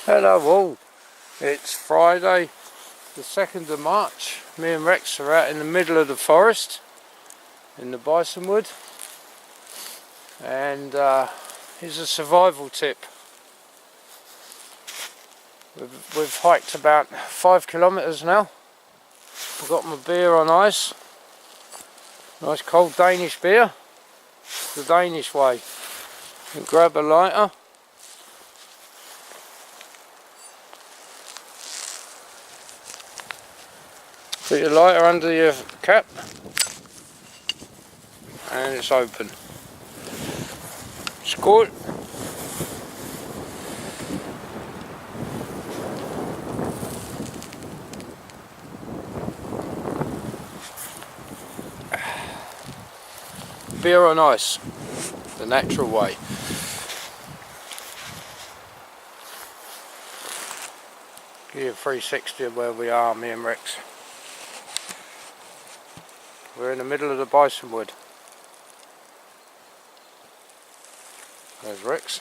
Hello all, it's Friday the 2nd of March. Me and Rex are out in the middle of the forest in the Bisonwood, and here's a survival tip. We've hiked about 5 kilometres now. I've got my beer on ice, nice cold Danish beer, the Danish way. You grab a lighter. Put your lighter under your cap and it's open. Skål! Beer on ice, the natural way. Give you a 360 of where we are, me and Rex. We're in the middle of the Bisonwood. There's Rex.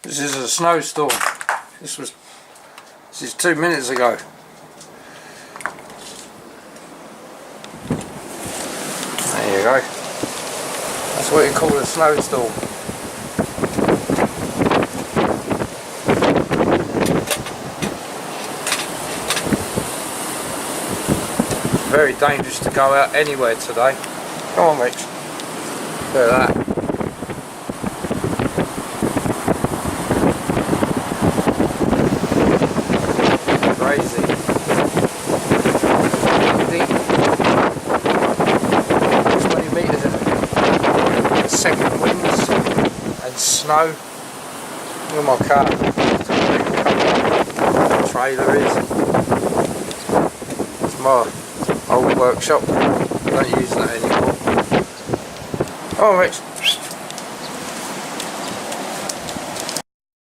This is a snowstorm. This is 2 minutes ago. There you go. That's what you call a snowstorm. Very dangerous to go out anywhere today. Come on, Rich. Look at that. Crazy. 20 metres a second winds and snow. Look at my car. The trailer is. It's my old workshop. Don't use that anymore. Oh, Rich.